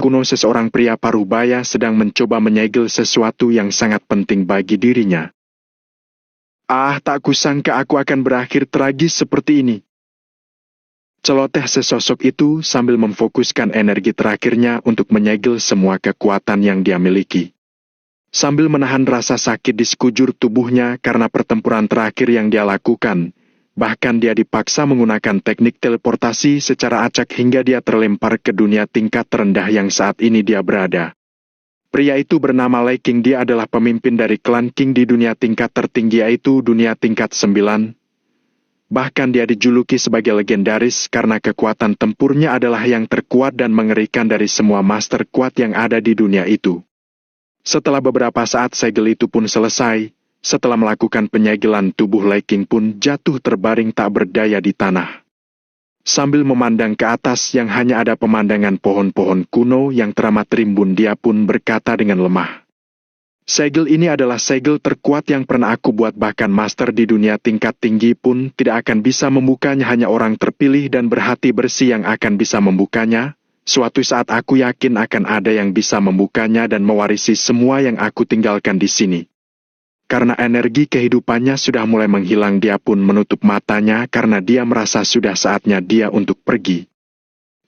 kuno seseorang pria parubaya sedang mencoba menyegel sesuatu yang sangat penting bagi dirinya. Tak kusangka aku akan berakhir tragis seperti ini. Celoteh sesosok itu sambil memfokuskan energi terakhirnya untuk menyegel semua kekuatan yang dia miliki. Sambil menahan rasa sakit di sekujur tubuhnya karena pertempuran terakhir yang dia lakukan, bahkan dia dipaksa menggunakan teknik teleportasi secara acak hingga dia terlempar ke dunia tingkat terendah yang saat ini dia berada. Pria itu bernama Lei King, dia adalah pemimpin dari klan King di dunia tingkat tertinggi, yaitu dunia tingkat 9. Bahkan dia dijuluki sebagai legendaris karena kekuatan tempurnya adalah yang terkuat dan mengerikan dari semua master kuat yang ada di dunia itu. Setelah beberapa saat segel itu pun selesai, setelah melakukan penyegelan tubuh Lei King pun jatuh terbaring tak berdaya di tanah. Sambil memandang ke atas yang hanya ada pemandangan pohon-pohon kuno yang teramat rimbun, dia pun berkata dengan lemah. Segel ini adalah segel terkuat yang pernah aku buat, bahkan master di dunia tingkat tinggi pun tidak akan bisa membukanya, hanya orang terpilih dan berhati bersih yang akan bisa membukanya. Suatu saat aku yakin akan ada yang bisa membukanya dan mewarisi semua yang aku tinggalkan di sini. Karena energi kehidupannya sudah mulai menghilang, dia pun menutup matanya karena dia merasa sudah saatnya dia untuk pergi.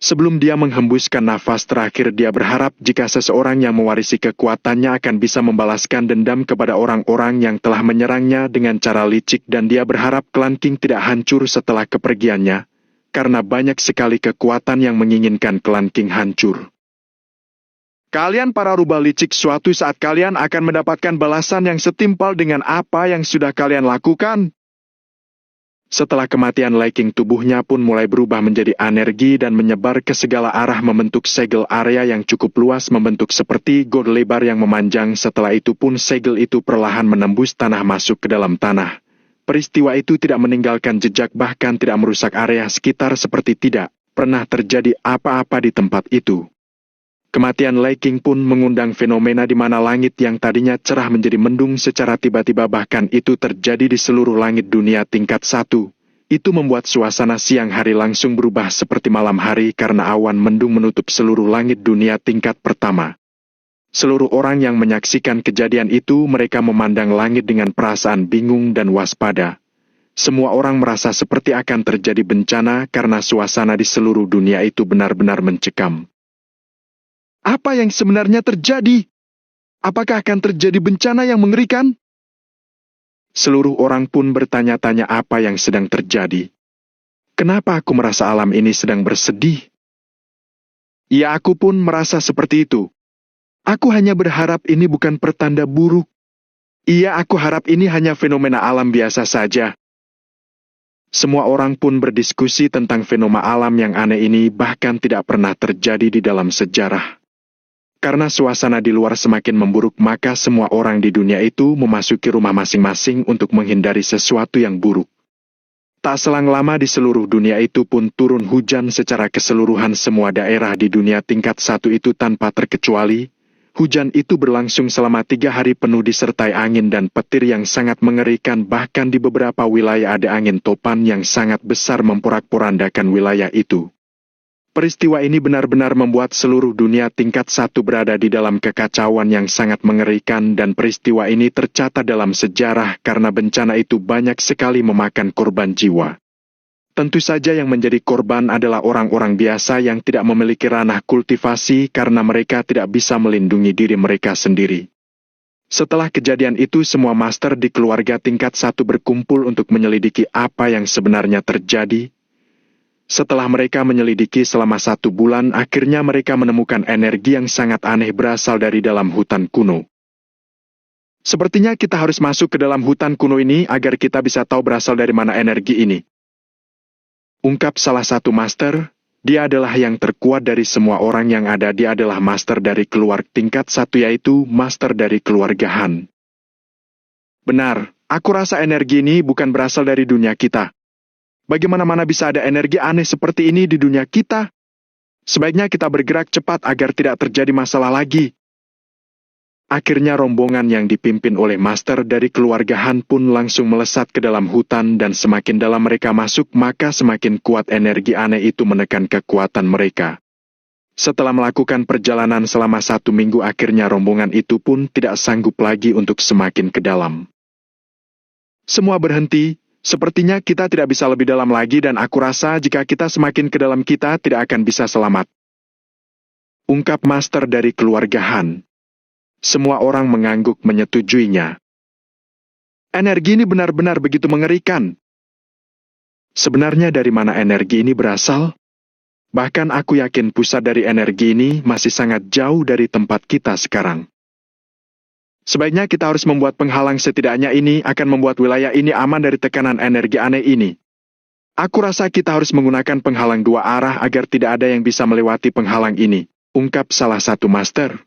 Sebelum dia menghembuskan nafas terakhir, dia berharap jika seseorang yang mewarisi kekuatannya akan bisa membalaskan dendam kepada orang-orang yang telah menyerangnya dengan cara licik, dan dia berharap klan King tidak hancur setelah kepergiannya, karena banyak sekali kekuatan yang menginginkan klan King hancur. Kalian para rubah licik, suatu saat kalian akan mendapatkan balasan yang setimpal dengan apa yang sudah kalian lakukan. Setelah kematian Lei King, tubuhnya pun mulai berubah menjadi energi dan menyebar ke segala arah, membentuk segel area yang cukup luas, membentuk seperti got lebar yang memanjang. Setelah itu pun segel itu perlahan menembus tanah masuk ke dalam tanah. Peristiwa itu tidak meninggalkan jejak, bahkan tidak merusak area sekitar, seperti tidak pernah terjadi apa-apa di tempat itu. Kematian Lei King pun mengundang fenomena di mana langit yang tadinya cerah menjadi mendung secara tiba-tiba, bahkan itu terjadi di seluruh langit dunia tingkat 1. Itu membuat suasana siang hari langsung berubah seperti malam hari karena awan mendung menutup seluruh langit dunia tingkat pertama. Seluruh orang yang menyaksikan kejadian itu, mereka memandang langit dengan perasaan bingung dan waspada. Semua orang merasa seperti akan terjadi bencana karena suasana di seluruh dunia itu benar-benar mencekam. Apa yang sebenarnya terjadi? Apakah akan terjadi bencana yang mengerikan? Seluruh orang pun bertanya-tanya apa yang sedang terjadi. Kenapa aku merasa alam ini sedang bersedih? Ya, aku pun merasa seperti itu. Aku hanya berharap ini bukan pertanda buruk. Iya, aku harap ini hanya fenomena alam biasa saja. Semua orang pun berdiskusi tentang fenomena alam yang aneh ini, bahkan tidak pernah terjadi di dalam sejarah. Karena suasana di luar semakin memburuk, maka semua orang di dunia itu memasuki rumah masing-masing untuk menghindari sesuatu yang buruk. Tak selang lama di seluruh dunia itu pun turun hujan secara keseluruhan semua daerah di dunia tingkat 1 itu tanpa terkecuali. Hujan itu berlangsung selama 3 hari penuh disertai angin dan petir yang sangat mengerikan, bahkan di beberapa wilayah ada angin topan yang sangat besar memporak-porandakan wilayah itu. Peristiwa ini benar-benar membuat seluruh dunia tingkat 1 berada di dalam kekacauan yang sangat mengerikan, dan peristiwa ini tercatat dalam sejarah karena bencana itu banyak sekali memakan korban jiwa. Tentu saja yang menjadi korban adalah orang-orang biasa yang tidak memiliki ranah kultivasi karena mereka tidak bisa melindungi diri mereka sendiri. Setelah kejadian itu, semua master di keluarga tingkat 1 berkumpul untuk menyelidiki apa yang sebenarnya terjadi. Setelah mereka menyelidiki selama 1 bulan, akhirnya mereka menemukan energi yang sangat aneh berasal dari dalam hutan kuno. Sepertinya kita harus masuk ke dalam hutan kuno ini agar kita bisa tahu berasal dari mana energi ini. Ungkap salah satu master. Dia adalah yang terkuat dari semua orang yang ada. Dia adalah master dari keluarga tingkat 1, yaitu master dari keluarga Han. Benar, aku rasa energi ini bukan berasal dari dunia kita. Bagaimana bisa ada energi aneh seperti ini di dunia kita? Sebaiknya kita bergerak cepat agar tidak terjadi masalah lagi. Akhirnya rombongan yang dipimpin oleh master dari keluarga Han pun langsung melesat ke dalam hutan, dan semakin dalam mereka masuk, maka semakin kuat energi aneh itu menekan kekuatan mereka. Setelah melakukan perjalanan selama 1 minggu, akhirnya rombongan itu pun tidak sanggup lagi untuk semakin ke dalam. Semua berhenti, sepertinya kita tidak bisa lebih dalam lagi dan aku rasa jika kita semakin ke dalam kita tidak akan bisa selamat. Ungkap Master dari keluarga Han. Semua orang mengangguk menyetujuinya. Energi ini benar-benar begitu mengerikan. Sebenarnya dari mana energi ini berasal? Bahkan aku yakin pusat dari energi ini masih sangat jauh dari tempat kita sekarang. Sebaiknya kita harus membuat penghalang, setidaknya ini akan membuat wilayah ini aman dari tekanan energi aneh ini. Aku rasa kita harus menggunakan penghalang 2 arah agar tidak ada yang bisa melewati penghalang ini, ungkap salah satu master.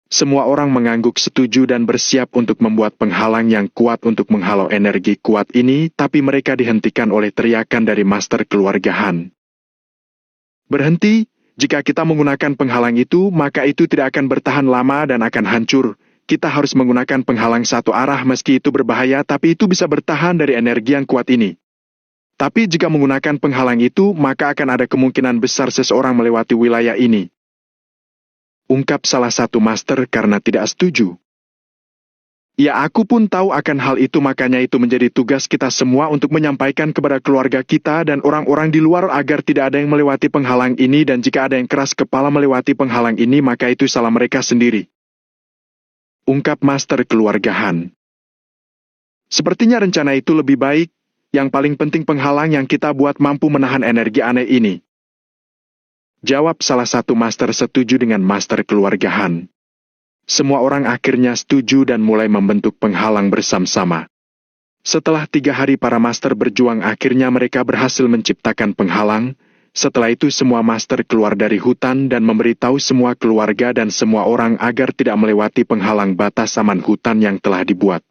Semua orang mengangguk setuju dan bersiap untuk membuat penghalang yang kuat untuk menghalau energi kuat ini, tapi mereka dihentikan oleh teriakan dari master keluarga Han. Berhenti, jika kita menggunakan penghalang itu, maka itu tidak akan bertahan lama dan akan hancur. Kita harus menggunakan penghalang 1 arah meski itu berbahaya, tapi itu bisa bertahan dari energi yang kuat ini. Tapi jika menggunakan penghalang itu, maka akan ada kemungkinan besar seseorang melewati wilayah ini. Ungkap salah satu master karena tidak setuju. Ya, aku pun tahu akan hal itu, makanya itu menjadi tugas kita semua untuk menyampaikan kepada keluarga kita dan orang-orang di luar agar tidak ada yang melewati penghalang ini, dan jika ada yang keras kepala melewati penghalang ini maka itu salah mereka sendiri. Ungkap master keluarga Han. Sepertinya rencana itu lebih baik, yang paling penting penghalang yang kita buat mampu menahan energi aneh ini. Jawab salah satu master setuju dengan master keluarga Han. Semua orang akhirnya setuju dan mulai membentuk penghalang bersama-sama. Setelah 3 hari para master berjuang, akhirnya mereka berhasil menciptakan penghalang. Setelah itu semua master keluar dari hutan dan memberitahu semua keluarga dan semua orang agar tidak melewati penghalang batas aman hutan yang telah dibuat.